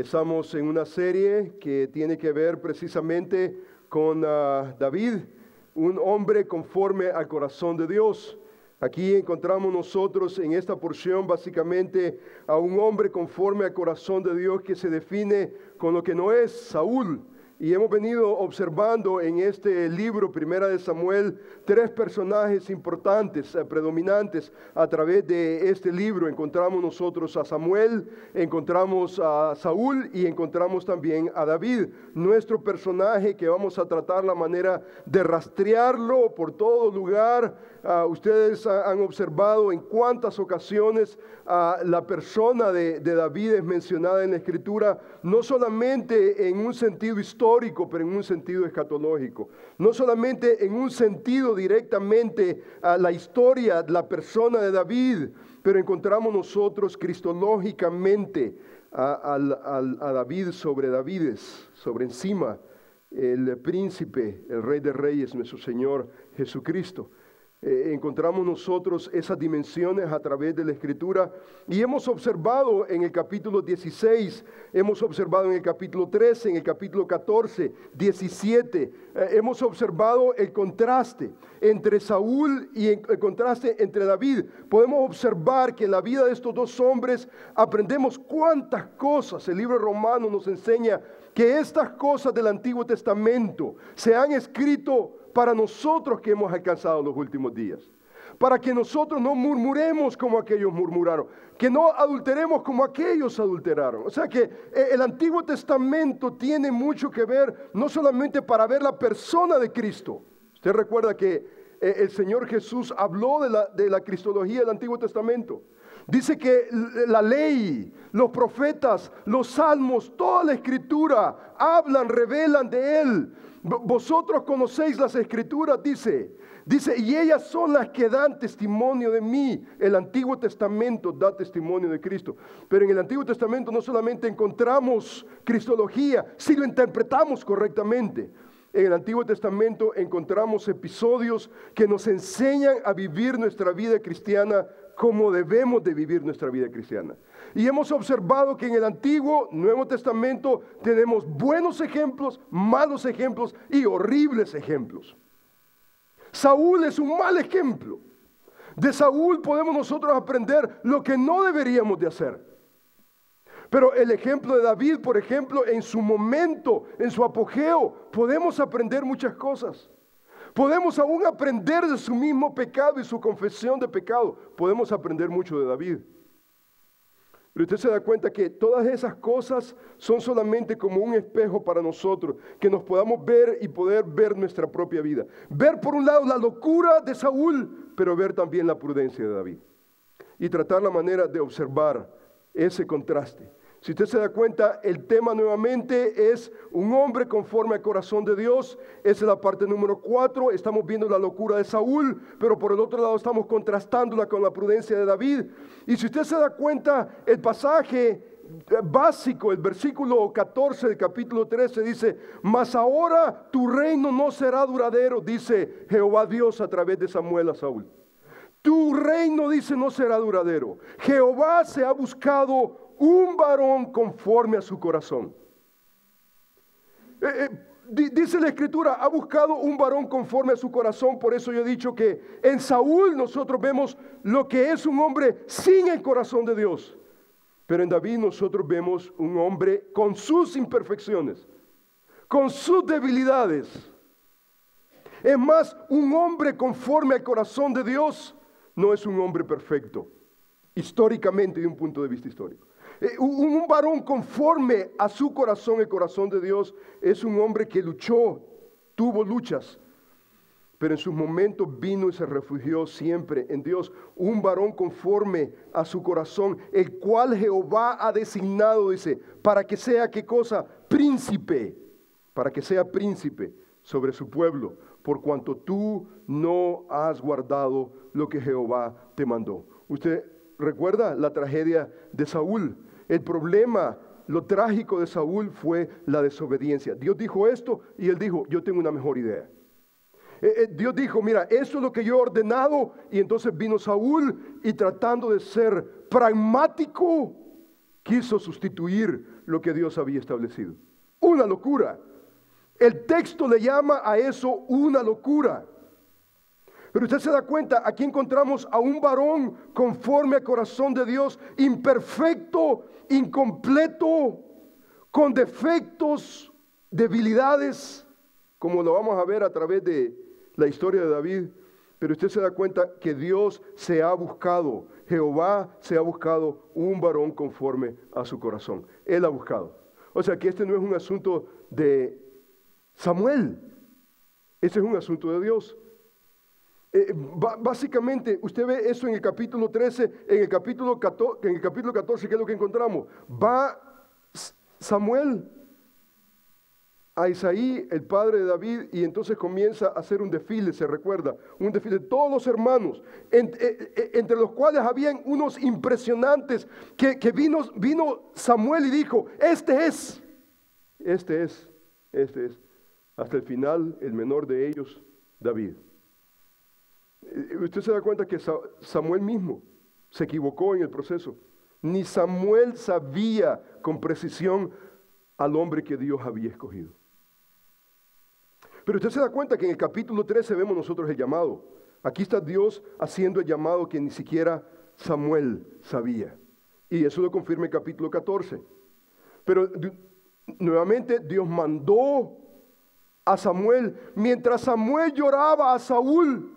Estamos en una serie que tiene que ver precisamente con David, un hombre conforme al corazón de Dios. Aquí encontramos nosotros en esta porción básicamente a un hombre conforme al corazón de Dios que se define con lo que no es Saúl. Y hemos venido observando en este libro, Primera de Samuel, tres personajes importantes, predominantes a través de este libro. Encontramos nosotros a Samuel, encontramos a Saúl y encontramos también a David. Nuestro personaje que vamos a tratar la manera de rastrearlo por todo lugar. Ustedes han observado en cuántas ocasiones la persona de David es mencionada en la Escritura, no solamente en un sentido histórico, pero en un sentido escatológico. No solamente en un sentido directamente a la historia, la persona de David, pero encontramos nosotros cristológicamente a David sobre Davides, sobre encima el príncipe, el Rey de Reyes, nuestro Señor Jesucristo. Encontramos nosotros esas dimensiones a través de la Escritura y hemos observado en el capítulo 16, hemos observado en el capítulo 13, en el capítulo 14, 17, hemos observado el contraste entre Saúl y el contraste entre David. Podemos observar que en la vida de estos dos hombres aprendemos cuántas cosas. El libro romano nos enseña que estas cosas del Antiguo Testamento se han escrito para nosotros que hemos alcanzado los últimos días, para que nosotros no murmuremos como aquellos murmuraron, que no adulteremos como aquellos adulteraron. O sea que el Antiguo Testamento tiene mucho que ver, no solamente para ver la persona de Cristo. Usted recuerda que el Señor Jesús habló de la cristología del Antiguo Testamento. Dice que la ley, los profetas, los salmos, toda la Escritura hablan, revelan de Él. Vosotros conocéis las Escrituras, dice, y ellas son las que dan testimonio de mí. El Antiguo Testamento da testimonio de Cristo. Pero en el Antiguo Testamento no solamente encontramos cristología, si lo interpretamos correctamente. En el Antiguo Testamento encontramos episodios que nos enseñan a vivir nuestra vida cristiana como debemos de vivir nuestra vida cristiana. Y hemos observado que en el Antiguo, Nuevo Testamento tenemos buenos ejemplos, malos ejemplos y horribles ejemplos. Saúl es un mal ejemplo. De Saúl podemos nosotros aprender lo que no deberíamos de hacer. Pero el ejemplo de David, por ejemplo, en su momento, en su apogeo, podemos aprender muchas cosas. Podemos aún aprender de su mismo pecado y su confesión de pecado. Podemos aprender mucho de David. Pero usted se da cuenta que todas esas cosas son solamente como un espejo para nosotros, que nos podamos ver y poder ver nuestra propia vida. Ver por un lado la locura de Saúl, pero ver también la prudencia de David. Y tratar la manera de observar ese contraste. Si usted se da cuenta, el tema nuevamente es un hombre conforme al corazón de Dios. Esa es la parte número 4. Estamos viendo la locura de Saúl, pero por el otro lado estamos contrastándola con la prudencia de David. Y si usted se da cuenta, el pasaje básico, el versículo 14 del capítulo 13 dice: mas ahora tu reino no será duradero, dice Jehová Dios a través de Samuel a Saúl. Tu reino, dice, no será duradero. Jehová se ha buscado un varón conforme a su corazón. Dice la Escritura, ha buscado un varón conforme a su corazón. Por eso yo he dicho que en Saúl nosotros vemos lo que es un hombre sin el corazón de Dios. Pero en David nosotros vemos un hombre con sus imperfecciones, con sus debilidades. Es más, un hombre conforme al corazón de Dios no es un hombre perfecto, históricamente, de un punto de vista histórico. Un varón conforme a su corazón, el corazón de Dios, es un hombre que luchó, tuvo luchas, pero en sus momentos vino y se refugió siempre en Dios. Un varón conforme a su corazón, el cual Jehová ha designado, dice, para que sea, ¿qué cosa? Príncipe, para que sea príncipe sobre su pueblo, por cuanto tú no has guardado lo que Jehová te mandó. Usted recuerda la tragedia de Saúl. El problema, lo trágico de Saúl fue la desobediencia. Dios dijo esto y él dijo, yo tengo una mejor idea. Dios dijo, mira, esto es lo que yo he ordenado. Y entonces vino Saúl y tratando de ser pragmático, quiso sustituir lo que Dios había establecido. Una locura. El texto le llama a eso una locura. Pero usted se da cuenta, aquí encontramos a un varón conforme al corazón de Dios, imperfecto, incompleto, con defectos, debilidades, como lo vamos a ver a través de la historia de David. Pero usted se da cuenta que Dios se ha buscado, Jehová se ha buscado un varón conforme a su corazón. Él ha buscado. O sea que este no es un asunto de Samuel, este es un asunto de Dios. Básicamente, usted ve eso en el capítulo 13, en el capítulo 14, ¿qué es lo que encontramos? Va Samuel a Isaí, el padre de David, y entonces comienza a hacer un desfile, se recuerda, un desfile de todos los hermanos, entre los cuales habían unos impresionantes, que vino Samuel y dijo, este es, hasta el final, el menor de ellos, David. Usted se da cuenta que Samuel mismo se equivocó en el proceso. Ni Samuel sabía con precisión al hombre que Dios había escogido. Pero usted se da cuenta que en el capítulo 13 vemos nosotros el llamado. Aquí está Dios haciendo el llamado que ni siquiera Samuel sabía. Y eso lo confirma el capítulo 14. Pero nuevamente Dios mandó a Samuel. Mientras Samuel lloraba a Saúl,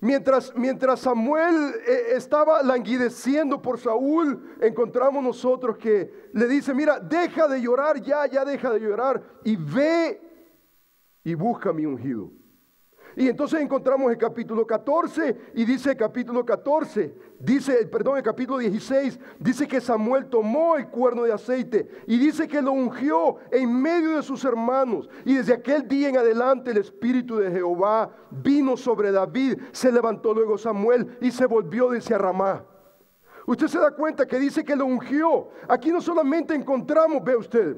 mientras Samuel estaba languideciendo por Saúl, encontramos nosotros que le dice, mira, deja de llorar, ya deja de llorar y ve y busca mi ungido. Y entonces encontramos el capítulo 14 y dice el capítulo 14, el capítulo 16, dice que Samuel tomó el cuerno de aceite y dice que lo ungió en medio de sus hermanos. Y desde aquel día en adelante el Espíritu de Jehová vino sobre David. Se levantó luego Samuel y se volvió desde Ramá. Usted se da cuenta que dice que lo ungió. Aquí no solamente encontramos, ve usted,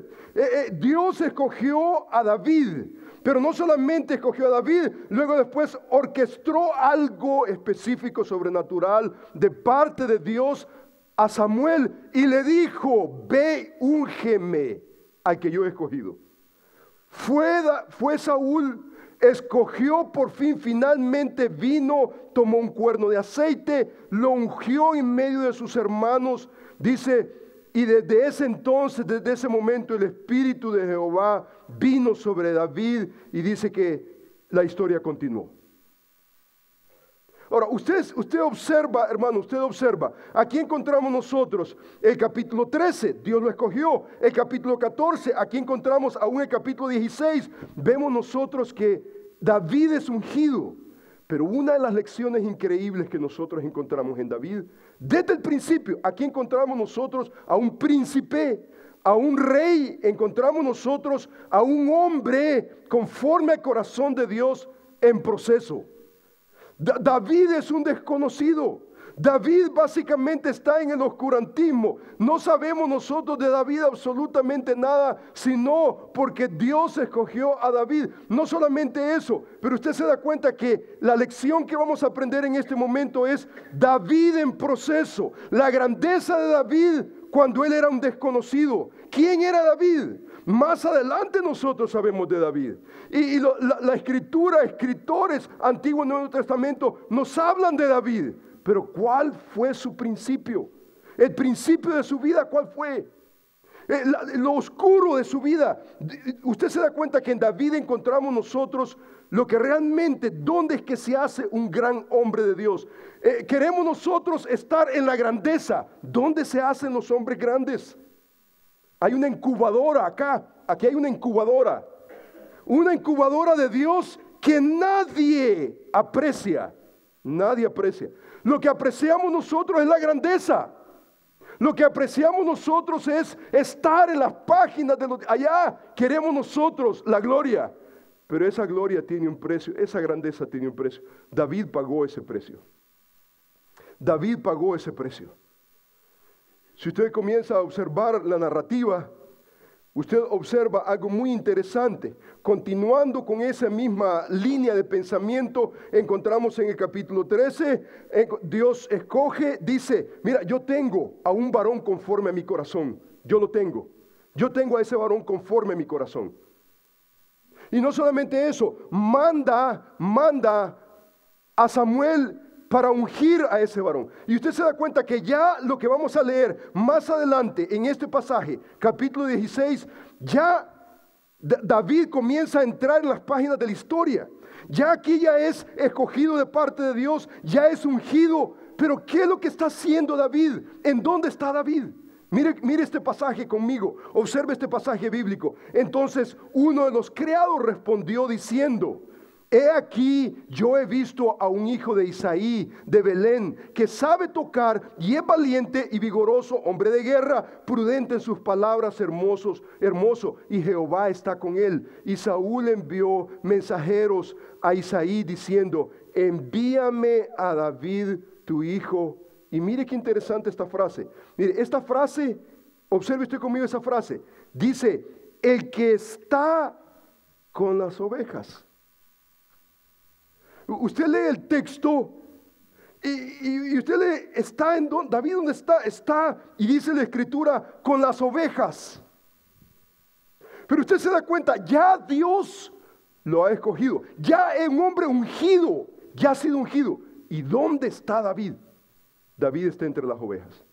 Dios escogió a David. Pero no solamente escogió a David, luego después orquestó algo específico, sobrenatural, de parte de Dios a Samuel y le dijo, ve, úngeme al que yo he escogido. Fue Saúl, escogió por fin, finalmente vino, tomó un cuerno de aceite, lo ungió en medio de sus hermanos, dice. Y desde ese entonces, desde ese momento, el Espíritu de Jehová vino sobre David y dice que la historia continuó. Ahora, usted observa, hermano, usted observa. Aquí encontramos nosotros el capítulo 13, Dios lo escogió. El capítulo 14, aquí encontramos aún el capítulo 16. Vemos nosotros que David es ungido. Pero una de las lecciones increíbles que nosotros encontramos en David, desde el principio, aquí encontramos nosotros a un príncipe, a un rey, encontramos nosotros a un hombre conforme al corazón de Dios en proceso. David es un desconocido. David básicamente está en el oscurantismo. No sabemos nosotros de David absolutamente nada, sino porque Dios escogió a David. No solamente eso, pero usted se da cuenta que la lección que vamos a aprender en este momento es David en proceso. La grandeza de David cuando él era un desconocido. ¿Quién era David? Más adelante nosotros sabemos de David. Y la escritura, escritores antiguos y Nuevo Testamento nos hablan de David. Pero ¿cuál fue su principio? El principio de su vida, ¿cuál fue? Lo oscuro de su vida. Usted se da cuenta que en David encontramos nosotros lo que realmente, ¿dónde es que se hace un gran hombre de Dios? Queremos nosotros estar en la grandeza. ¿Dónde se hacen los hombres grandes? Hay una incubadora acá. Aquí hay una incubadora. Una incubadora de Dios que nadie aprecia. Nadie aprecia. Lo que apreciamos nosotros es la grandeza. Lo que apreciamos nosotros es estar en las páginas de allá queremos nosotros la gloria. Pero esa gloria tiene un precio, esa grandeza tiene un precio. David pagó ese precio. David pagó ese precio. Si usted comienza a observar la narrativa, usted observa algo muy interesante. Continuando con esa misma línea de pensamiento, encontramos en el capítulo 13, Dios escoge, dice, mira, yo tengo a un varón conforme a mi corazón. Yo lo tengo. Yo tengo a ese varón conforme a mi corazón. Y no solamente eso, manda a Samuel para ungir a ese varón. Y usted se da cuenta que ya lo que vamos a leer más adelante en este pasaje, capítulo 16, ya David comienza a entrar en las páginas de la historia. Ya aquí ya es escogido de parte de Dios, ya es ungido. Pero ¿qué es lo que está haciendo David? ¿En dónde está David? Mire este pasaje conmigo, observe este pasaje bíblico. Entonces uno de los criados respondió diciendo: he aquí, yo he visto a un hijo de Isaí de Belén, que sabe tocar y es valiente y vigoroso, hombre de guerra, prudente en sus palabras, hermoso, y Jehová está con él. Y Saúl envió mensajeros a Isaí diciendo: envíame a David tu hijo. Y mire qué interesante esta frase. Mire, esta frase, observe usted conmigo esa frase. Dice: el que está con las ovejas. Usted lee el texto y usted lee, está en donde, David donde está, y dice la escritura, con las ovejas. Pero usted se da cuenta, ya Dios lo ha escogido. Ya es un hombre ungido, ya ha sido ungido. ¿Y dónde está David? David está entre las ovejas.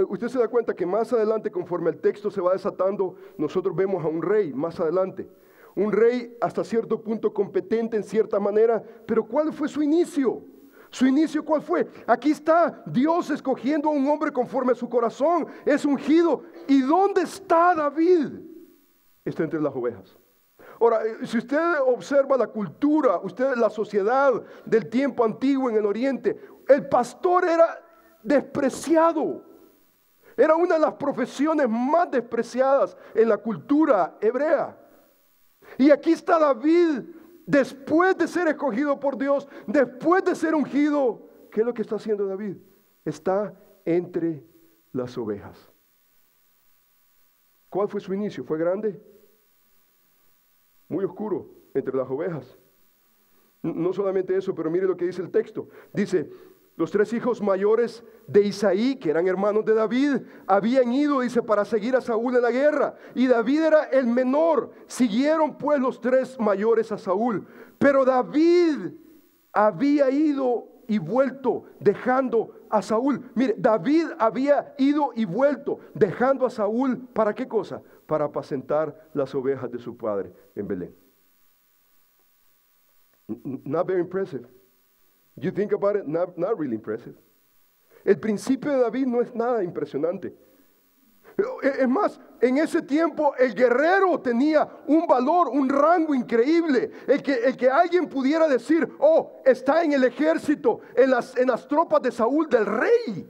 Usted se da cuenta que más adelante, conforme el texto se va desatando, nosotros vemos a un rey más adelante. Un rey hasta cierto punto competente en cierta manera, pero ¿cuál fue su inicio? ¿Su inicio cuál fue? Aquí está Dios escogiendo a un hombre conforme a su corazón, es ungido. ¿Y dónde está David? Está entre las ovejas. Ahora, si usted observa la cultura, la sociedad del tiempo antiguo en el oriente, el pastor era despreciado. Era una de las profesiones más despreciadas en la cultura hebrea. Y aquí está David, después de ser escogido por Dios, después de ser ungido. ¿Qué es lo que está haciendo David? Está entre las ovejas. ¿Cuál fue su inicio? ¿Fue grande? Muy oscuro, entre las ovejas. No solamente eso, pero mire lo que dice el texto. Dice: los 3 hijos mayores de Isaí, que eran hermanos de David, habían ido, dice, para seguir a Saúl en la guerra. Y David era el menor. Siguieron pues los 3 mayores a Saúl. Pero David había ido y vuelto, dejando a Saúl. Mire, David había ido y vuelto, dejando a Saúl, ¿para qué cosa? Para apacentar las ovejas de su padre en Belén. Not very impressive. You think about it, not really impressive. El principio de David no es nada impresionante. Es más, en ese tiempo el guerrero tenía un valor, un rango increíble. El que alguien pudiera decir: oh, está en el ejército, en las tropas de Saúl, del rey.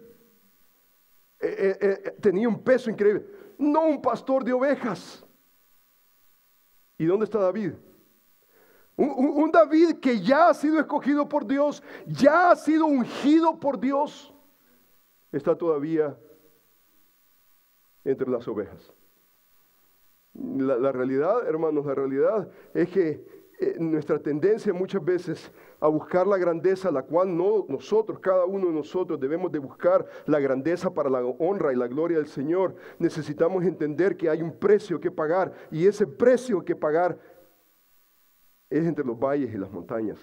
Tenía un peso increíble. No un pastor de ovejas. ¿Y dónde está David? Un David que ya ha sido escogido por Dios, ya ha sido ungido por Dios, está todavía entre las ovejas. La realidad, hermanos, la realidad es que nuestra tendencia muchas veces a buscar la grandeza, la cual nosotros, cada uno de nosotros debemos de buscar la grandeza para la honra y la gloria del Señor. Necesitamos entender que hay un precio que pagar, y ese precio que pagar es entre los valles y las montañas.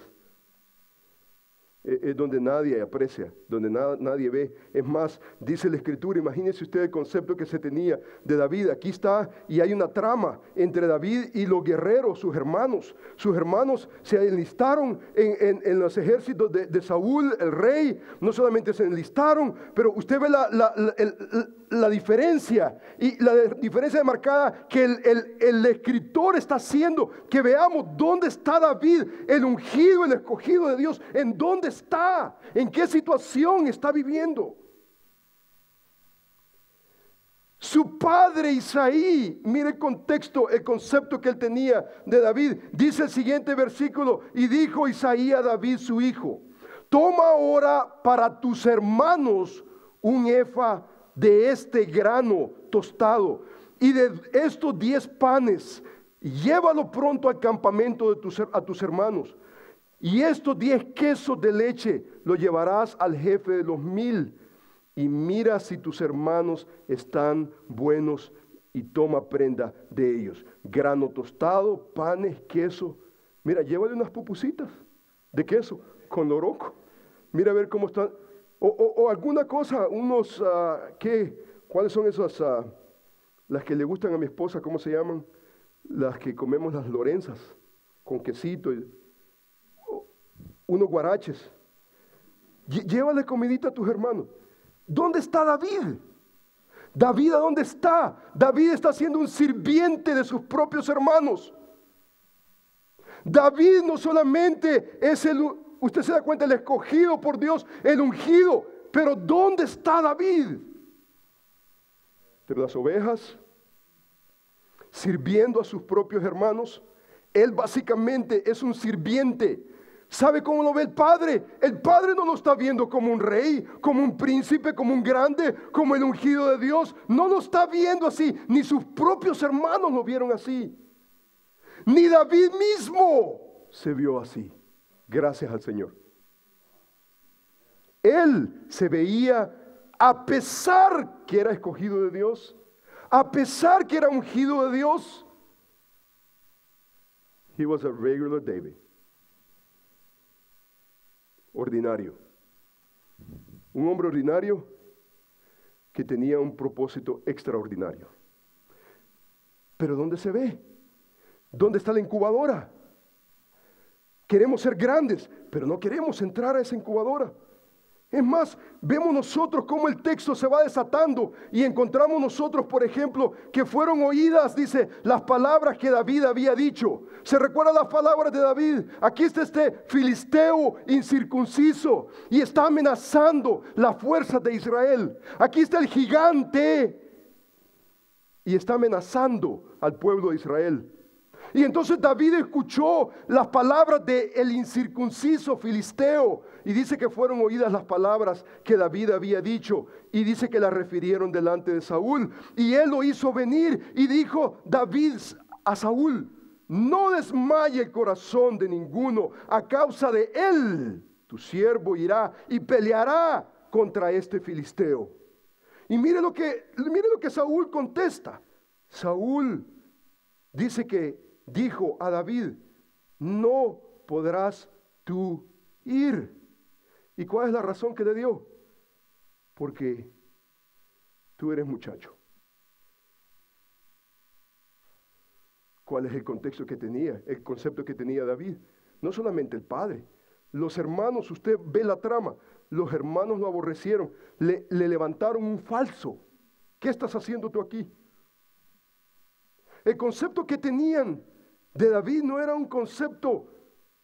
Es donde nadie aprecia, donde nadie ve. Es más, dice la Escritura, imagínense usted el concepto que se tenía de David. Aquí está, y hay una trama entre David y los guerreros, sus hermanos. Sus hermanos se enlistaron en los ejércitos de Saúl, el rey. No solamente se enlistaron, pero usted ve la diferencia, y la diferencia marcada que el escritor está haciendo, que veamos dónde está David, el ungido, el escogido de Dios. ¿En dónde está? ¿En qué situación está viviendo? Su padre Isaí, mire el contexto, el concepto que él tenía de David. Dice el siguiente versículo: y dijo Isaí a David su hijo: toma ahora para tus hermanos un efa de este grano tostado y de estos 10 panes, llévalo pronto al campamento a tus hermanos, y estos 10 quesos de leche lo llevarás al jefe de los 1000, y mira si tus hermanos están buenos y toma prenda de ellos. Grano tostado, panes, queso. Mira, llévale unas pupusitas de queso con loroco. Mira a ver cómo están. O alguna cosa, unos, ¿cuáles son esas? Las que le gustan a mi esposa, ¿cómo se llaman? Las que comemos las lorenzas, con quesito. Unos guaraches. Llévale comidita a tus hermanos. ¿Dónde está David? David, ¿a dónde está? David está siendo un sirviente de sus propios hermanos. David no solamente es usted se da cuenta, el escogido por Dios, el ungido. Pero ¿dónde está David? Entre las ovejas, sirviendo a sus propios hermanos. Él básicamente es un sirviente. ¿Sabe cómo lo ve el Padre? El Padre no lo está viendo como un rey, como un príncipe, como un grande, como el ungido de Dios. No lo está viendo así. Ni sus propios hermanos lo vieron así. Ni David mismo se vio así. Gracias al Señor. Él se veía, a pesar que era escogido de Dios, a pesar que era ungido de Dios, he was a regular David. Ordinario. Un hombre ordinario que tenía un propósito extraordinario. Pero ¿dónde se ve? ¿Dónde está la incubadora? Queremos ser grandes, pero no queremos entrar a esa incubadora. Es más, vemos nosotros cómo el texto se va desatando y encontramos nosotros, por ejemplo, que fueron oídas, dice, las palabras que David había dicho. ¿Se recuerdan las palabras de David? Aquí está este filisteo incircunciso y está amenazando las fuerzas de Israel. Aquí está el gigante y está amenazando al pueblo de Israel. Y entonces David escuchó las palabras del incircunciso filisteo y dice que fueron oídas las palabras que David había dicho y dice que las refirieron delante de Saúl. Y él lo hizo venir y dijo David a Saúl: no desmaye el corazón de ninguno a causa de él. Tu siervo irá y peleará contra este filisteo. Y mire lo que Saúl contesta. Saúl dice que dijo a David: no podrás tú ir. ¿Y cuál es la razón que le dio? Porque tú eres muchacho. ¿Cuál es el contexto que tenía? El concepto que tenía David. No solamente el padre, los hermanos, usted ve la trama, los hermanos lo aborrecieron, le levantaron un falso. ¿Qué estás haciendo tú aquí? El concepto que tenían de David no era un concepto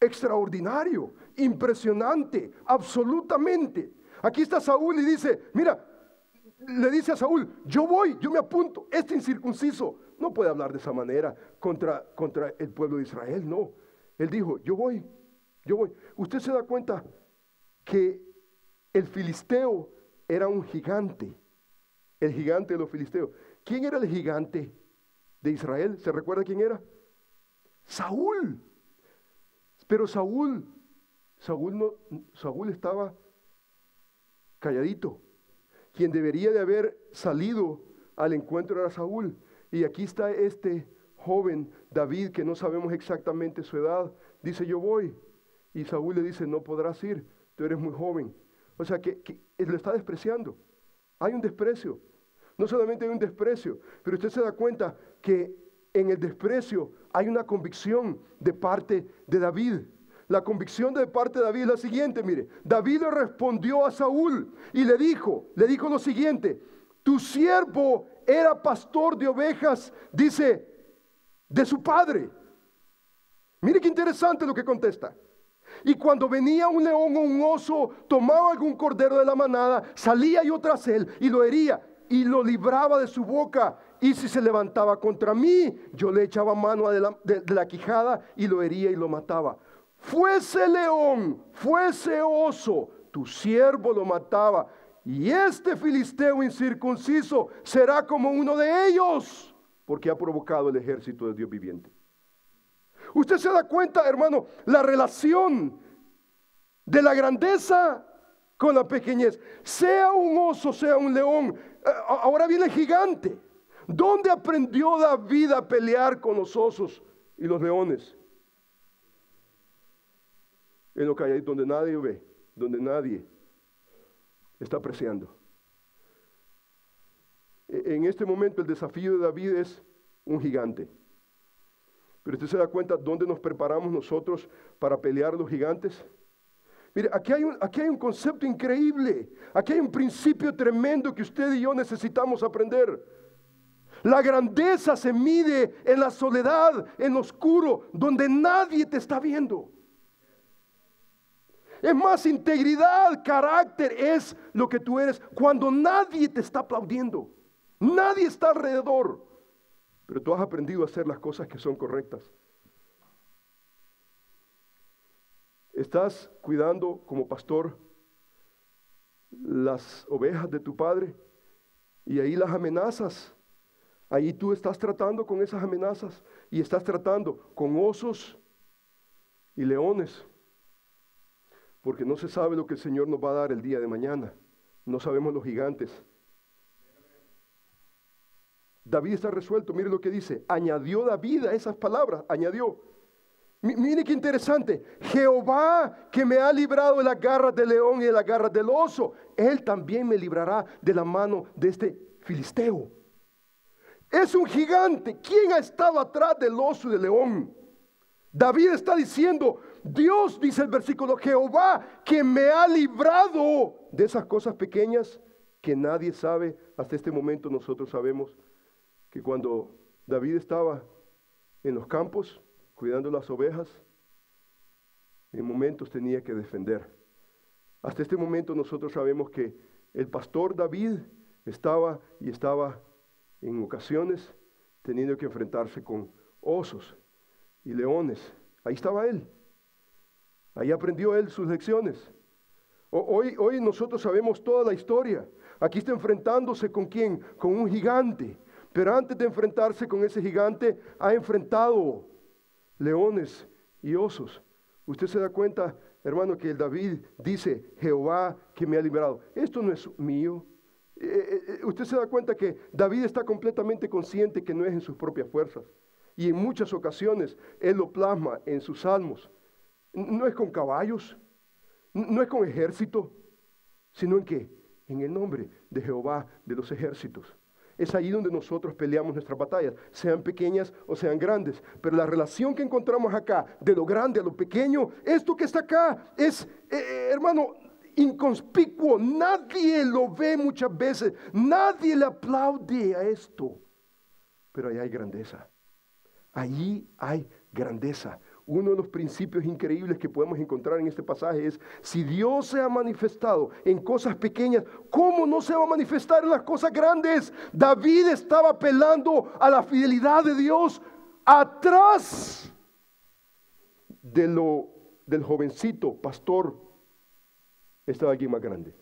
extraordinario, impresionante, absolutamente. Aquí está Saúl y dice, mira, le dice a Saúl: yo voy, yo me apunto. Este incircunciso no puede hablar de esa manera contra el pueblo de Israel, no. Él dijo: yo voy. Usted se da cuenta que el filisteo era un gigante, el gigante de los filisteos. ¿Quién era el gigante de Israel? ¿Se recuerda quién era? Saúl. Pero Saúl estaba calladito. Quien debería de haber salido al encuentro era Saúl. Y aquí está este joven David, que no sabemos exactamente su edad. Dice: yo voy. Y Saúl le dice: no podrás ir, tú eres muy joven. O sea que lo está despreciando. Hay un desprecio. No solamente hay un desprecio, pero usted se da cuenta que en el desprecio hay una convicción de parte de David. La convicción de parte de David es la siguiente, mire. David le respondió a Saúl y le dijo lo siguiente: tu siervo era pastor de ovejas, dice, de su padre. Mire qué interesante lo que contesta. Y cuando venía un león o un oso, tomaba algún cordero de la manada, salía yo tras él y lo hería y lo libraba de su boca. Y si se levantaba contra mí, yo le echaba mano de la quijada y lo hería y lo mataba. Fuese león, fuese oso, tu siervo lo mataba. Y este filisteo incircunciso será como uno de ellos, porque ha provocado el ejército de Dios viviente. Usted se da cuenta, hermano, la relación de la grandeza con la pequeñez. Sea un oso, sea un león. Ahora viene el gigante. ¿Dónde aprendió David a pelear con los osos y los leones? En lo calladito, donde nadie ve, donde nadie está apreciando. En este momento el desafío de David es un gigante. Pero usted se da cuenta dónde nos preparamos nosotros para pelear los gigantes. Mire, aquí hay un concepto increíble. Aquí hay un principio tremendo que usted y yo necesitamos aprender. La grandeza se mide en la soledad, en lo oscuro, donde nadie te está viendo. Es más, integridad, carácter es lo que tú eres cuando nadie te está aplaudiendo. Nadie está alrededor. Pero tú has aprendido a hacer las cosas que son correctas. ¿Estás cuidando como pastor las ovejas de tu padre? Y ahí las amenazas. Ahí tú estás tratando con esas amenazas. Y estás tratando con osos y leones. Porque no se sabe lo que el Señor nos va a dar el día de mañana. No sabemos los gigantes. David está resuelto. Mire lo que dice. Añadió David a esas palabras. Añadió. Mire qué interesante. Jehová, que me ha librado de las garras del león y de las garras del oso, Él también me librará de la mano de este filisteo. Es un gigante. ¿Quién ha estado atrás del oso y del león? David está diciendo, Dios, dice el versículo, Jehová, que me ha librado de esas cosas pequeñas que nadie sabe. Hasta este momento nosotros sabemos que cuando David estaba en los campos cuidando las ovejas, en momentos tenía que defender. Hasta este momento nosotros sabemos que el pastor David estaba en ocasiones teniendo que enfrentarse con osos y leones. Ahí estaba él. Ahí aprendió él sus lecciones. Hoy nosotros sabemos toda la historia. Aquí está enfrentándose ¿con quién? Con un gigante. Pero antes de enfrentarse con ese gigante, ha enfrentado leones y osos. Usted se da cuenta, hermano, que el David dice, Jehová que me ha librado. Esto no es mío. Usted se da cuenta que David está completamente consciente que no es en sus propias fuerzas. Y en muchas ocasiones él lo plasma en sus salmos. No es con caballos, no es con ejército, sino en ¿qué? En el nombre de Jehová de los ejércitos. Es ahí donde nosotros peleamos nuestras batallas, sean pequeñas o sean grandes. Pero la relación que encontramos acá, de lo grande a lo pequeño, esto que está acá es, hermano, inconspicuo. Nadie lo ve muchas veces, nadie le aplaude a esto. Pero ahí hay grandeza. Allí hay grandeza. Uno de los principios increíbles que podemos encontrar en este pasaje es, si Dios se ha manifestado en cosas pequeñas, ¿cómo no se va a manifestar en las cosas grandes? David estaba apelando a la fidelidad de Dios. Atrás del jovencito pastor estaba alguien más grande.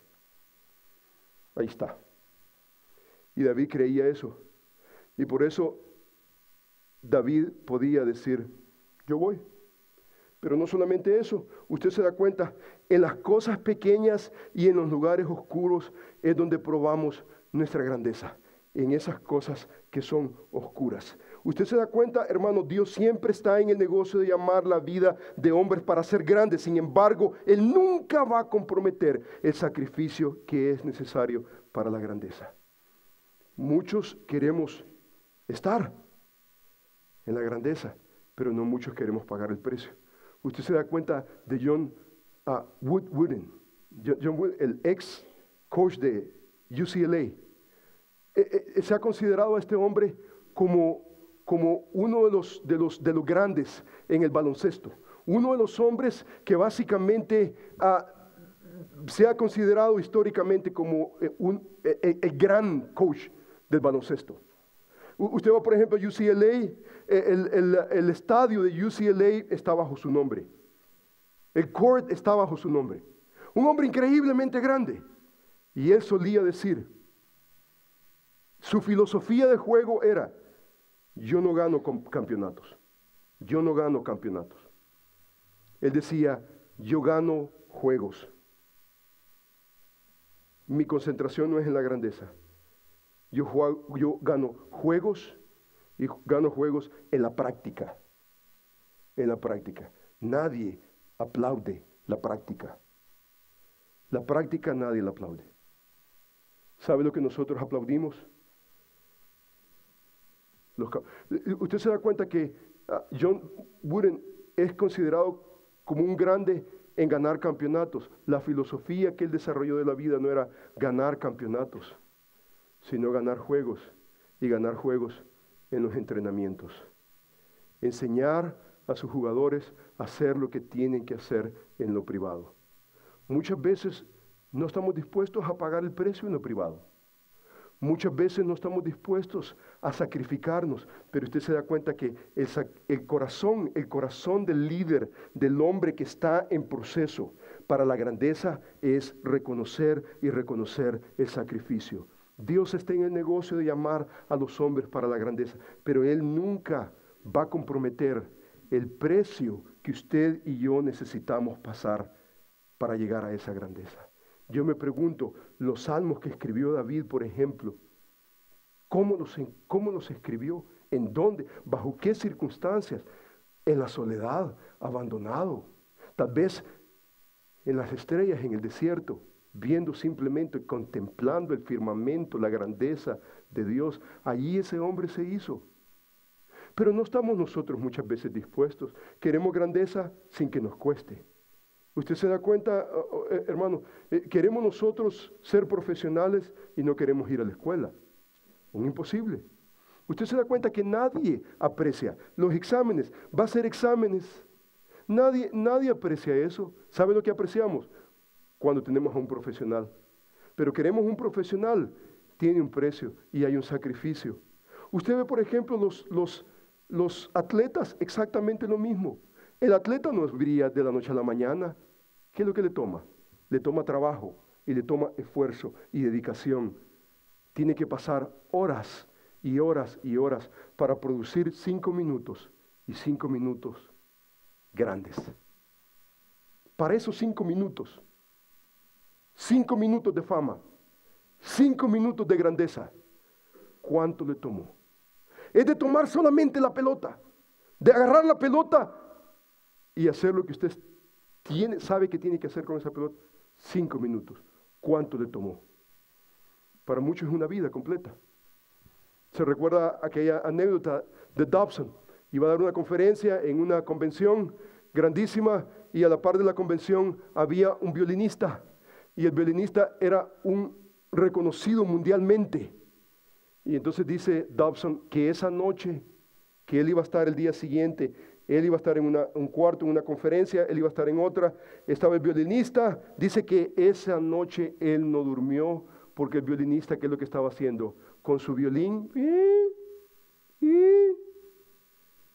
Ahí está. Y David creía eso. Y por eso David podía decir, yo voy. Pero no solamente eso, usted se da cuenta, en las cosas pequeñas y en los lugares oscuros es donde probamos nuestra grandeza, en esas cosas que son oscuras. Usted se da cuenta, hermano, Dios siempre está en el negocio de llamar la vida de hombres para ser grandes. Sin embargo, Él nunca va a comprometer el sacrificio que es necesario para la grandeza. Muchos queremos estar en la grandeza, pero no muchos queremos pagar el precio. Usted se da cuenta de John Wooden, el ex coach de UCLA. Se ha considerado a este hombre como uno de los grandes en el baloncesto. Uno de los hombres que básicamente se ha considerado históricamente como el gran coach del baloncesto. Usted va, por ejemplo, a UCLA, el estadio de UCLA está bajo su nombre. El court está bajo su nombre. Un hombre increíblemente grande. Y él solía decir, su filosofía de juego era, yo no gano campeonatos. Yo no gano campeonatos. Él decía, yo gano juegos. mi concentración no es en la grandeza. Yo gano juegos y gano juegos en la práctica. En la práctica. Nadie aplaude la práctica. La práctica nadie la aplaude. ¿Sabe lo que nosotros aplaudimos? Usted se da cuenta que John Wooden es considerado como un grande en ganar campeonatos. La filosofía que él desarrolló de la vida no era ganar campeonatos, sino ganar juegos y ganar juegos en los entrenamientos. Enseñar a sus jugadores a hacer lo que tienen que hacer en lo privado. Muchas veces no estamos dispuestos a pagar el precio en lo privado. Muchas veces no estamos dispuestos a sacrificarnos, pero usted se da cuenta que el corazón del líder, del hombre que está en proceso para la grandeza es reconocer y reconocer el sacrificio. Dios está en el negocio de llamar a los hombres para la grandeza, pero Él nunca va a comprometer el precio que usted y yo necesitamos pasar para llegar a esa grandeza. Yo me pregunto, los salmos que escribió David, por ejemplo, ¿cómo los escribió? ¿En dónde? ¿Bajo qué circunstancias? En la soledad, abandonado. Tal vez en las estrellas, en el desierto, viendo simplemente, contemplando el firmamento, la grandeza de Dios. Allí ese hombre se hizo. Pero no estamos nosotros muchas veces dispuestos. Queremos grandeza sin que nos cueste. Usted se da cuenta, hermano, queremos nosotros ser profesionales y no queremos ir a la escuela. Un imposible. Usted se da cuenta que nadie aprecia los exámenes. Va a ser exámenes. Nadie aprecia eso. ¿Sabe lo que apreciamos? Cuando tenemos a un profesional. Pero queremos un profesional. Tiene un precio y hay un sacrificio. Usted ve, por ejemplo, los atletas, exactamente lo mismo. El atleta no brilla de la noche a la mañana. ¿Qué es lo que le toma? Le toma trabajo y le toma esfuerzo y dedicación. Tiene que pasar horas y horas y horas para producir 5 minutos y 5 minutos grandes. Para esos 5 minutos, 5 minutos de fama, 5 minutos de grandeza, ¿cuánto le tomó? Es de tomar solamente la pelota, de agarrar la pelota y hacer lo que usted sabe que tiene que hacer con esa pelota. 5 minutos. ¿Cuánto le tomó? Para muchos es una vida completa. Se recuerda aquella anécdota de Dobson. Iba a dar una conferencia en una convención grandísima y a la par de la convención había un violinista. Y el violinista era un reconocido mundialmente. Y entonces dice Dobson que esa noche, que él iba a estar el día siguiente, él iba a estar en un cuarto, en una conferencia, él iba a estar en otra, estaba el violinista, dice que esa noche él no durmió, porque el violinista, ¿qué es lo que estaba haciendo? Con su violín,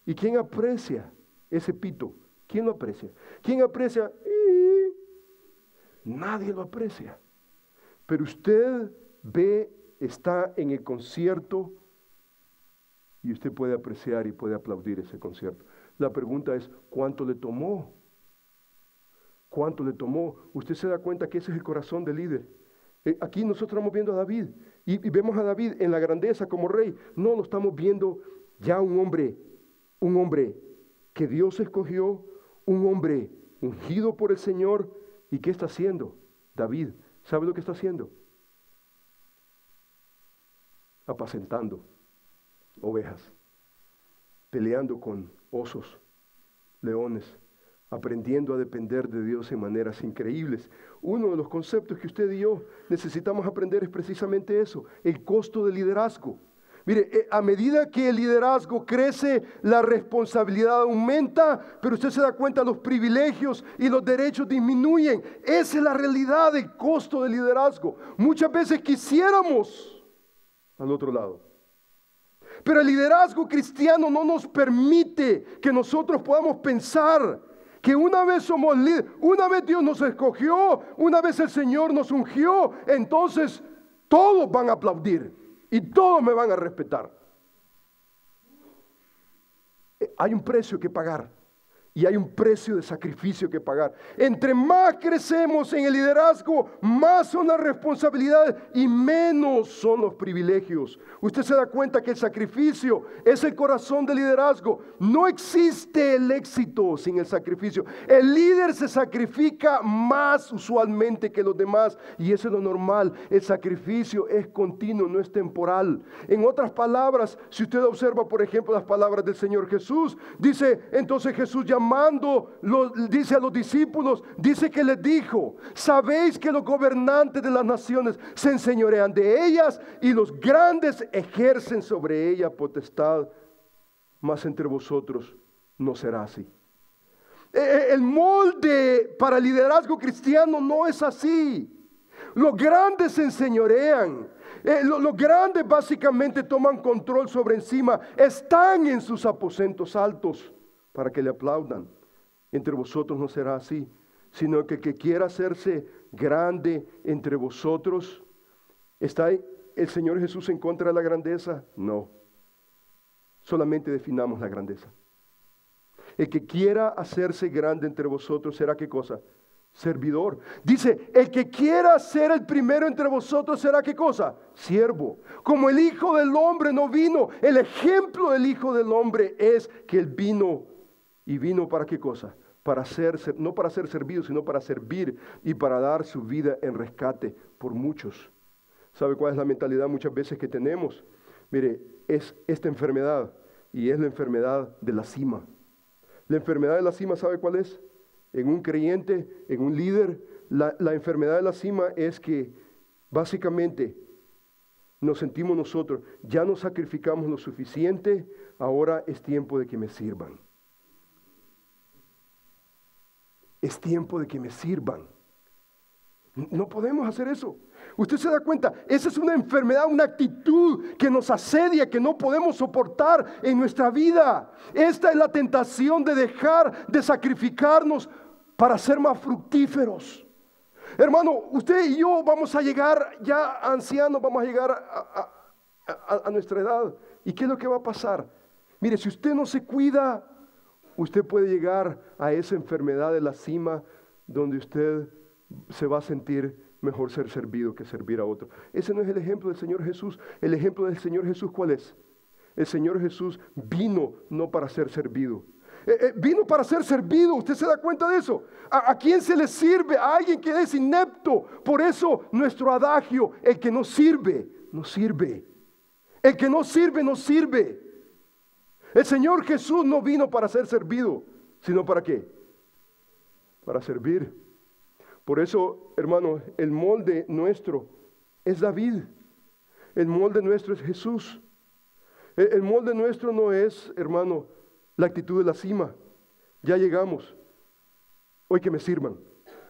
¿y quién aprecia ese pito? ¿Quién lo aprecia? ¿Quién aprecia? Nadie lo aprecia. Pero usted ve, está en el concierto y usted puede apreciar y puede aplaudir ese concierto. La pregunta es, ¿cuánto le tomó? ¿Cuánto le tomó? Usted se da cuenta que ese es el corazón del líder. Aquí nosotros estamos viendo a David y vemos a David en la grandeza como rey. No lo estamos viendo ya un hombre que Dios escogió, un hombre ungido por el Señor. ¿Y qué está haciendo David? ¿Sabe lo que está haciendo? Apacentando ovejas, peleando con osos, leones, aprendiendo a depender de Dios en maneras increíbles. Uno de los conceptos que usted y yo necesitamos aprender es precisamente eso, el costo del liderazgo. Mire, a medida que el liderazgo crece, la responsabilidad aumenta, pero usted se da cuenta, los privilegios y los derechos disminuyen. Esa es la realidad del costo del liderazgo. Muchas veces quisiéramos al otro lado. Pero el liderazgo cristiano no nos permite que nosotros podamos pensar que una vez somos líderes, una vez Dios nos escogió, una vez el Señor nos ungió, entonces todos van a aplaudir y todos me van a respetar. Hay un precio que pagar Y hay un precio de sacrificio que pagar. Entre más crecemos en el liderazgo, más son las responsabilidades y menos son los privilegios. Usted se da cuenta que el sacrificio es el corazón del liderazgo. No existe el éxito sin el sacrificio. El líder se sacrifica más usualmente que los demás y eso es lo normal. El sacrificio es continuo, no es temporal. En otras palabras, si usted observa, por ejemplo, las palabras del Señor Jesús, dice entonces Jesús dice a los discípulos, dice que les dijo: sabéis que los gobernantes de las naciones se enseñorean de ellas y los grandes ejercen sobre ella potestad, mas entre vosotros no será así. El molde para el liderazgo cristiano no es así. Los grandes se enseñorean. Los grandes básicamente toman control sobre encima, están en sus aposentos altos para que le aplaudan. Entre vosotros no será así, sino que el que quiera hacerse grande entre vosotros, ¿está el Señor Jesús en contra de la grandeza? No, solamente definamos la grandeza. El que quiera hacerse grande entre vosotros será ¿qué cosa? Servidor. Dice, el que quiera ser el primero entre vosotros será ¿qué cosa? Siervo. Como el Hijo del Hombre no vino, el ejemplo del Hijo del Hombre es que Él vino. ¿Y vino para qué cosa? No para ser servido, sino para servir y para dar su vida en rescate por muchos. ¿Sabe cuál es la mentalidad muchas veces que tenemos? Mire, es esta enfermedad y es la enfermedad de la cima. La enfermedad de la cima, ¿sabe cuál es? En un creyente, en un líder, la enfermedad de la cima es que básicamente nos sentimos nosotros, ya nos sacrificamos lo suficiente, ahora es tiempo de que me sirvan. Es tiempo de que me sirvan. No podemos hacer eso. Usted se da cuenta, esa es una enfermedad, una actitud que nos asedia, que no podemos soportar en nuestra vida. Esta es la tentación de dejar de sacrificarnos para ser más fructíferos. Hermano, usted y yo vamos a llegar ya ancianos, vamos a llegar a nuestra edad. ¿Y qué es lo que va a pasar? Mire, si usted no se cuida, usted puede llegar a esa enfermedad de la cima donde usted se va a sentir mejor ser servido que servir a otro. Ese no es el ejemplo del Señor Jesús. El ejemplo del Señor Jesús, ¿cuál es? El Señor Jesús vino no para ser servido. Vino para ser servido. ¿Usted se da cuenta de eso? ¿A quién se le sirve? A alguien que es inepto. Por eso nuestro adagio, el que no sirve, no sirve. El que no sirve, no sirve. El Señor Jesús no vino para ser servido, sino ¿para qué? Para servir. Por eso, hermano, el molde nuestro es David. El molde nuestro es Jesús. El molde nuestro no es, hermano, la actitud de la cima. Ya llegamos. Hoy que me sirvan.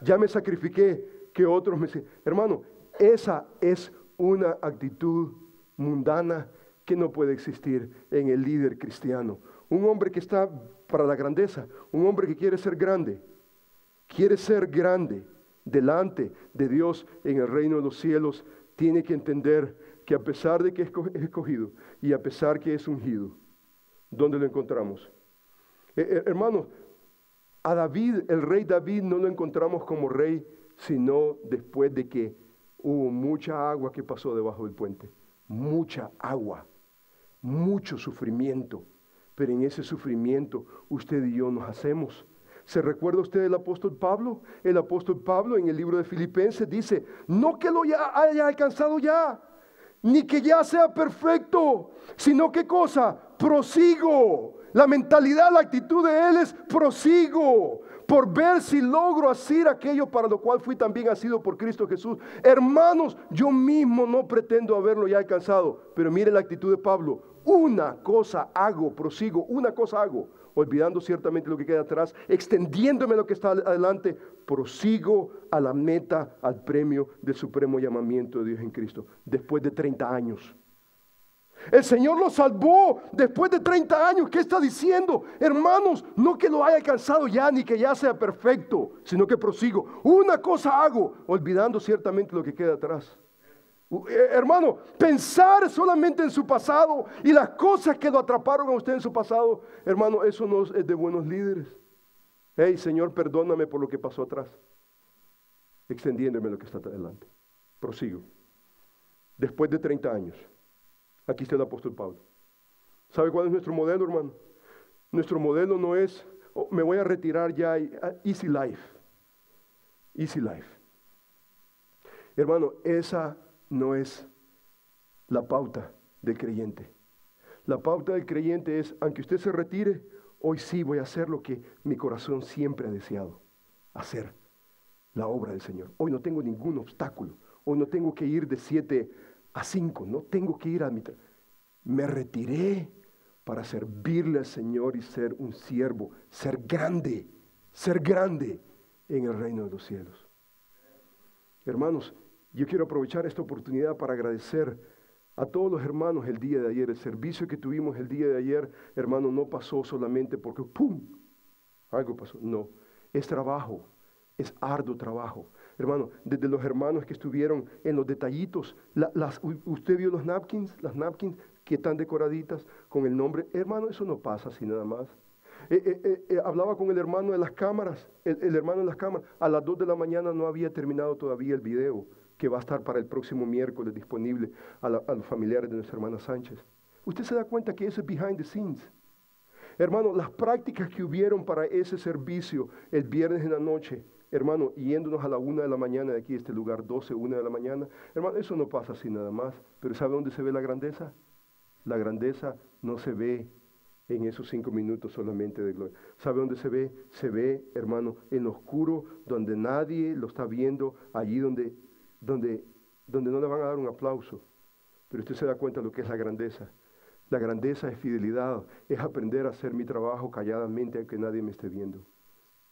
Ya me sacrifiqué, que otros me sirvan. Hermano, esa es una actitud mundana que no puede existir en el líder cristiano. Un hombre que está para la grandeza, un hombre que quiere ser grande delante de Dios en el reino de los cielos, tiene que entender que a pesar de que es escogido y a pesar que es ungido, ¿dónde lo encontramos? Hermanos, a David, el rey David, no lo encontramos como rey, sino después de que hubo mucha agua que pasó debajo del puente. Mucha agua, mucho sufrimiento, pero en ese sufrimiento usted y yo nos hacemos. ¿Se recuerda usted del apóstol Pablo? El apóstol Pablo en el libro de Filipenses dice, no que lo haya alcanzado ya, ni que ya sea perfecto, sino ¿qué cosa? Prosigo. La mentalidad, la actitud de él es prosigo, por ver si logro hacer aquello para lo cual fui también asido por Cristo Jesús. Hermanos, yo mismo no pretendo haberlo ya alcanzado, pero mire la actitud de Pablo. Una cosa hago, prosigo, una cosa hago, olvidando ciertamente lo que queda atrás, extendiéndome lo que está adelante, prosigo a la meta, al premio del supremo llamamiento de Dios en Cristo, después de 30 años. El Señor lo salvó después de 30 años. ¿Qué está diciendo? Hermanos, no que lo haya alcanzado ya, ni que ya sea perfecto, sino que prosigo. Una cosa hago, olvidando ciertamente lo que queda atrás. Hermano, pensar solamente en su pasado y las cosas que lo atraparon a usted en su pasado, hermano, eso no es de buenos líderes. Hey, Señor, perdóname por lo que pasó atrás. Extendiéndome lo que está adelante. Prosigo. Después de 30 años, aquí está el apóstol Pablo. ¿Sabe cuál es nuestro modelo, hermano? Nuestro modelo no es, oh, me voy a retirar ya, easy life. Easy life. Hermano, esa no es la pauta del creyente. La pauta del creyente es, aunque usted se retire, hoy sí voy a hacer lo que mi corazón siempre ha deseado, hacer la obra del Señor. Hoy no tengo ningún obstáculo. Hoy no tengo que ir de 7 a 5. No tengo que ir a mitad. Me retiré para servirle al Señor y ser un siervo, ser grande en el reino de los cielos. Hermanos, yo quiero aprovechar esta oportunidad para agradecer a todos los hermanos el día de ayer. El servicio que tuvimos el día de ayer, hermano, no pasó solamente porque ¡pum! Algo pasó. No, es trabajo, es arduo trabajo. Hermano, desde los hermanos que estuvieron en los detallitos, usted vio las napkins que están decoraditas con el nombre. Hermano, eso no pasa así nada más. Hablaba con el hermano de las cámaras, el hermano de las cámaras. A las 2 de la mañana no había terminado todavía el video que va a estar para el próximo miércoles disponible a los familiares de nuestra hermana Sánchez. Usted se da cuenta que eso es behind the scenes. Hermano, las prácticas que hubieron para ese servicio el viernes en la noche, hermano, yéndonos a la 1 de la mañana de aquí, este lugar, 12, 1 de la mañana, hermano, eso no pasa así nada más. Pero ¿sabe dónde se ve la grandeza? La grandeza no se ve en esos 5 minutos solamente de gloria. ¿Sabe dónde se ve? Se ve, hermano, en lo oscuro, donde nadie lo está viendo, allí donde no le van a dar un aplauso. Pero usted se da cuenta de lo que es la grandeza. La grandeza es fidelidad, es aprender a hacer mi trabajo calladamente aunque nadie me esté viendo.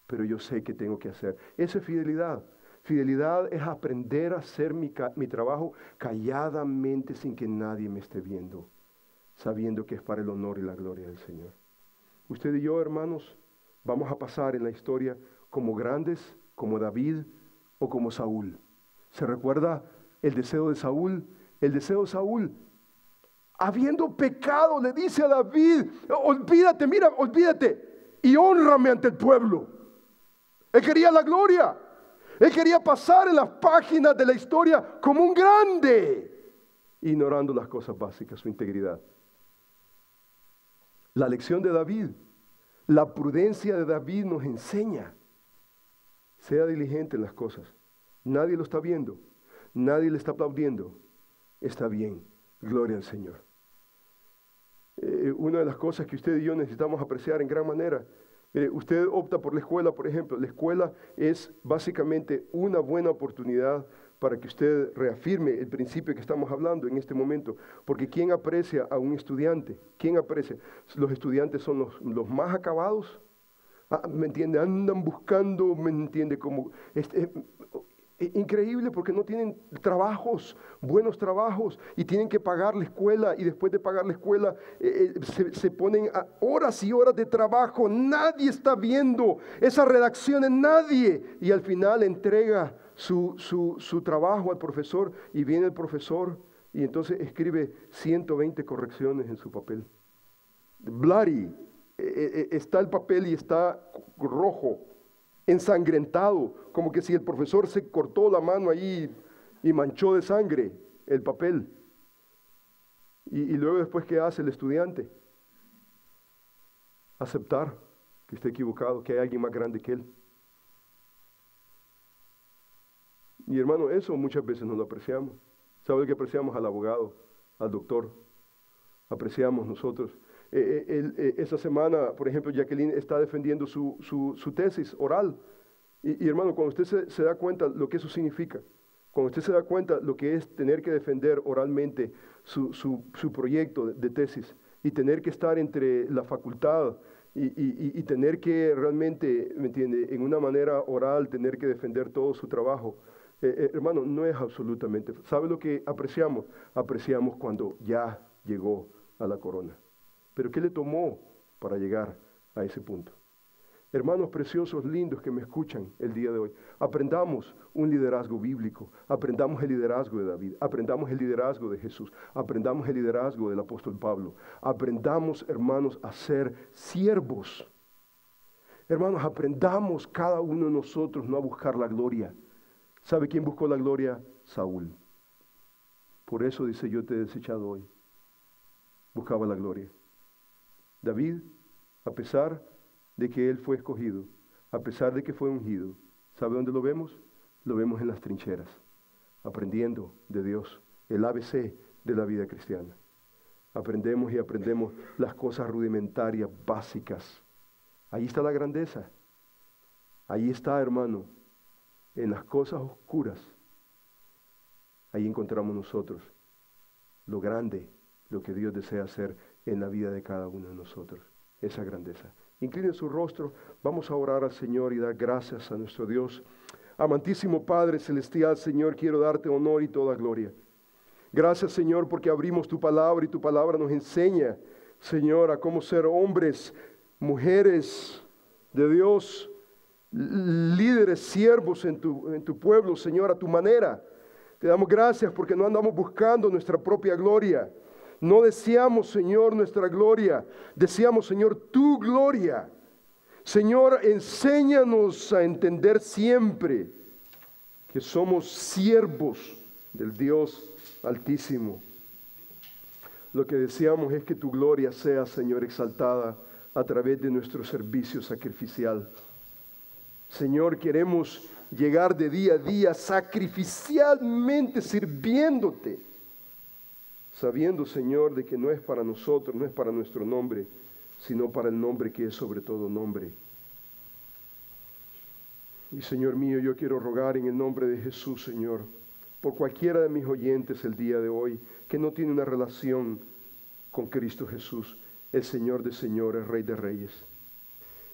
Pero yo sé que tengo que hacer. Eso es fidelidad. Fidelidad es aprender a hacer mi trabajo calladamente sin que nadie me esté viendo, sabiendo que es para el honor y la gloria del Señor. Usted y yo, hermanos, vamos a pasar en la historia como grandes, como David o como Saúl. ¿Se recuerda el deseo de Saúl? El deseo de Saúl, habiendo pecado, le dice a David, olvídate y hónrame ante el pueblo. Él quería la gloria. Él quería pasar en las páginas de la historia como un grande, ignorando las cosas básicas, su integridad. La lección de David, la prudencia de David nos enseña, sea diligente en las cosas. Nadie lo está viendo, nadie le está aplaudiendo. Está bien, gloria al Señor. Una de las cosas que usted y yo necesitamos apreciar en gran manera, usted opta por la escuela, por ejemplo. La escuela es básicamente una buena oportunidad para que usted reafirme el principio que estamos hablando en este momento. Porque ¿quién aprecia a un estudiante? ¿Quién aprecia? Los estudiantes son los más acabados. ¿Me entiende? Andan buscando, ¿me entiende? Como increíble, porque no tienen trabajos, buenos trabajos, y tienen que pagar la escuela, y después de pagar la escuela se ponen a horas y horas de trabajo. Nadie está viendo esas redacciones, nadie, y al final entrega su trabajo al profesor, y viene el profesor y entonces escribe 120 correcciones en su papel. Bloody, está el papel y está rojo, ensangrentado, como que si el profesor se cortó la mano ahí y manchó de sangre el papel. Y luego después, ¿qué hace el estudiante? Aceptar que está equivocado, que hay alguien más grande que él. Y hermano, eso muchas veces no lo apreciamos. ¿Sabe que apreciamos? Al abogado, al doctor. Apreciamos nosotros. Esa semana, por ejemplo, Jacqueline está defendiendo su tesis oral. Y hermano, cuando usted se da cuenta lo que eso significa, cuando usted se da cuenta lo que es tener que defender oralmente su proyecto de tesis, y tener que estar entre la facultad y tener que realmente, ¿me entiende?, en una manera oral, tener que defender todo su trabajo, hermano, no es absolutamente. ¿Sabe lo que apreciamos? Apreciamos cuando ya llegó a la corona. Pero ¿qué le tomó para llegar a ese punto? Hermanos preciosos, lindos que me escuchan el día de hoy, aprendamos un liderazgo bíblico, aprendamos el liderazgo de David, aprendamos el liderazgo de Jesús, aprendamos el liderazgo del apóstol Pablo, aprendamos, hermanos, a ser siervos. Hermanos, aprendamos cada uno de nosotros no a buscar la gloria. ¿Sabe quién buscó la gloria? Saúl. Por eso dice, yo te he desechado hoy. Buscaba la gloria. David, a pesar de que él fue escogido, a pesar de que fue ungido, ¿sabe dónde lo vemos? Lo vemos en las trincheras, aprendiendo de Dios, el ABC de la vida cristiana. Aprendemos y aprendemos las cosas rudimentarias, básicas. Ahí está la grandeza. Ahí está, hermano, en las cosas oscuras. Ahí encontramos nosotros lo grande, lo que Dios desea hacer en la vida de cada uno de nosotros. Esa grandeza. Incline su rostro, vamos a orar al Señor y dar gracias a nuestro Dios. Amantísimo Padre Celestial, Señor, quiero darte honor y toda gloria. Gracias, Señor, porque abrimos tu palabra y tu palabra nos enseña, Señor, a cómo ser hombres, mujeres de Dios, líderes, siervos en tu pueblo, Señor, a tu manera. Te damos gracias porque no andamos buscando nuestra propia gloria. No deseamos, Señor, nuestra gloria. Deseamos, Señor, tu gloria. Señor, enséñanos a entender siempre que somos siervos del Dios Altísimo. Lo que deseamos es que tu gloria sea, Señor, exaltada a través de nuestro servicio sacrificial. Señor, queremos llegar de día a día sacrificialmente sirviéndote, sabiendo, Señor, de que no es para nosotros, no es para nuestro nombre, sino para el nombre que es sobre todo nombre. Y Señor mío, yo quiero rogar en el nombre de Jesús, Señor, por cualquiera de mis oyentes el día de hoy, que no tiene una relación con Cristo Jesús, el Señor de señores, Rey de reyes.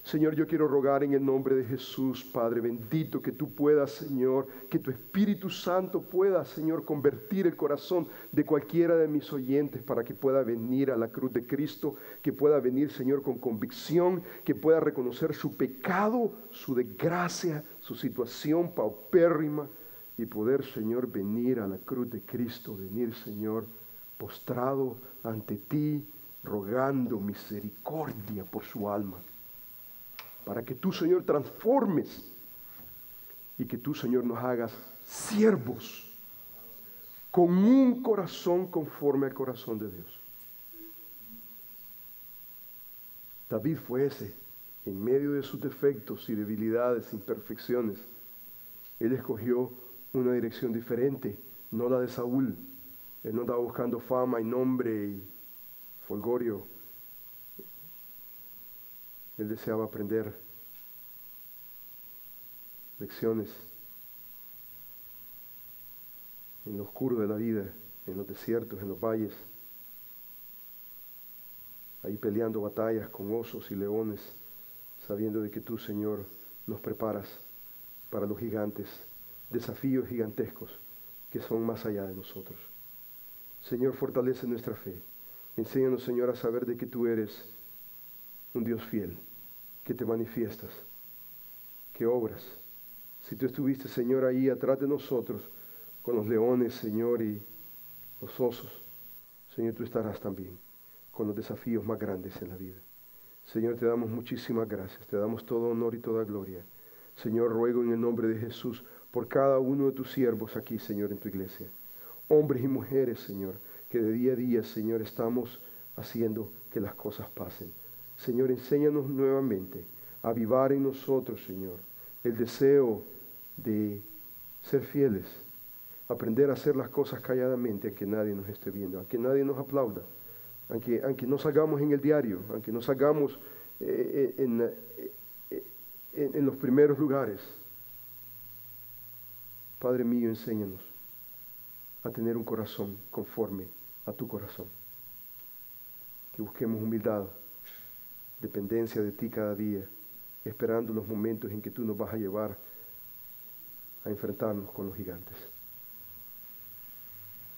Señor, yo quiero rogar en el nombre de Jesús, Padre bendito, que tú puedas, Señor, que tu Espíritu Santo pueda, Señor, convertir el corazón de cualquiera de mis oyentes para que pueda venir a la cruz de Cristo, que pueda venir, Señor, con convicción, que pueda reconocer su pecado, su desgracia, su situación paupérrima y poder, Señor, venir a la cruz de Cristo, venir, Señor, postrado ante ti, rogando misericordia por su alma. Para que tú, Señor, transformes y que tú, Señor, nos hagas siervos con un corazón conforme al corazón de Dios. David fue ese, en medio de sus defectos y debilidades, imperfecciones. Él escogió una dirección diferente, no la de Saúl. Él no andaba buscando fama y nombre y folgorio. Él deseaba aprender lecciones en lo oscuro de la vida, en los desiertos, en los valles, ahí peleando batallas con osos y leones, sabiendo de que tú, Señor, nos preparas para los gigantes, desafíos gigantescos que son más allá de nosotros. Señor, fortalece nuestra fe. Enséñanos, Señor, a saber de que tú eres un Dios fiel, que te manifiestas, que obras. Si tú estuviste, Señor, ahí atrás de nosotros, con los leones, Señor, y los osos, Señor, tú estarás también con los desafíos más grandes en la vida. Señor, te damos muchísimas gracias, te damos todo honor y toda gloria. Señor, ruego en el nombre de Jesús por cada uno de tus siervos aquí, Señor, en tu iglesia. Hombres y mujeres, Señor, que de día a día, Señor, estamos haciendo que las cosas pasen. Señor, enséñanos nuevamente a avivar en nosotros, Señor, el deseo de ser fieles, aprender a hacer las cosas calladamente, aunque nadie nos esté viendo, aunque nadie nos aplauda, aunque no salgamos en el diario, aunque no salgamos en los primeros lugares. Padre mío, enséñanos a tener un corazón conforme a tu corazón. Que busquemos humildad, dependencia de ti cada día, esperando los momentos en que tú nos vas a llevar a enfrentarnos con los gigantes.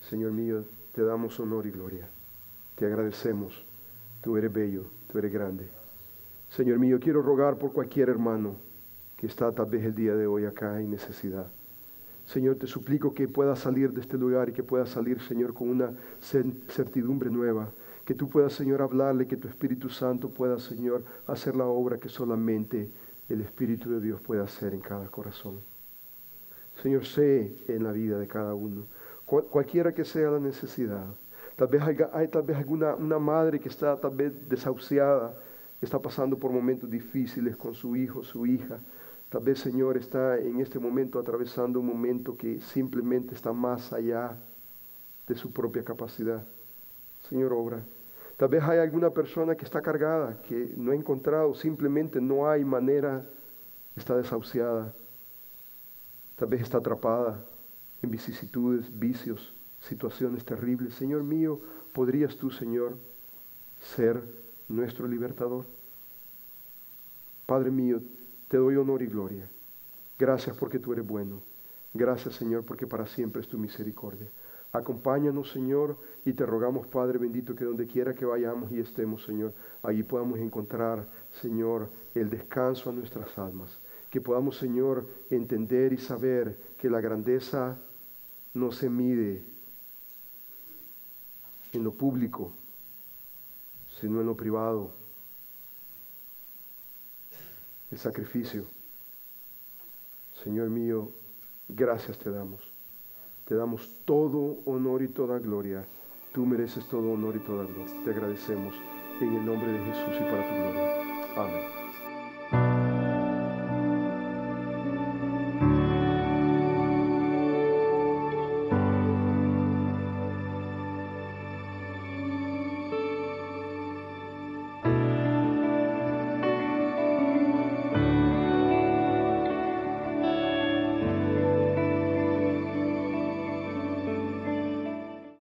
Señor mío, te damos honor y gloria. Te agradecemos. Tú eres bello, tú eres grande. Señor mío, quiero rogar por cualquier hermano que está tal vez el día de hoy acá en necesidad. Señor, te suplico que pueda salir de este lugar y que pueda salir, Señor, con una certidumbre nueva. Que tú puedas, Señor, hablarle, que tu Espíritu Santo pueda, Señor, hacer la obra que solamente el Espíritu de Dios puede hacer en cada corazón. Señor, sé en la vida de cada uno, cualquiera que sea la necesidad. Tal vez hay tal vez una madre que está tal vez desahuciada, está pasando por momentos difíciles con su hijo, su hija. Tal vez, Señor, está en este momento atravesando un momento que simplemente está más allá de su propia capacidad. Señor, obra. Tal vez hay alguna persona que está cargada, que no ha encontrado, simplemente no hay manera, está desahuciada. Tal vez está atrapada en vicisitudes, vicios, situaciones terribles. Señor mío, ¿podrías tú, Señor, ser nuestro libertador? Padre mío, te doy honor y gloria. Gracias porque tú eres bueno. Gracias, Señor, porque para siempre es tu misericordia. Acompáñanos, Señor, y te rogamos, Padre bendito, que donde quiera que vayamos y estemos, Señor, allí podamos encontrar, Señor, el descanso a nuestras almas. Que podamos, Señor, entender y saber que la grandeza no se mide en lo público, sino en lo privado. El sacrificio. Señor mío, gracias te damos. Te damos todo honor y toda gloria. Tú mereces todo honor y toda gloria. Te agradecemos en el nombre de Jesús y para tu gloria. Amén.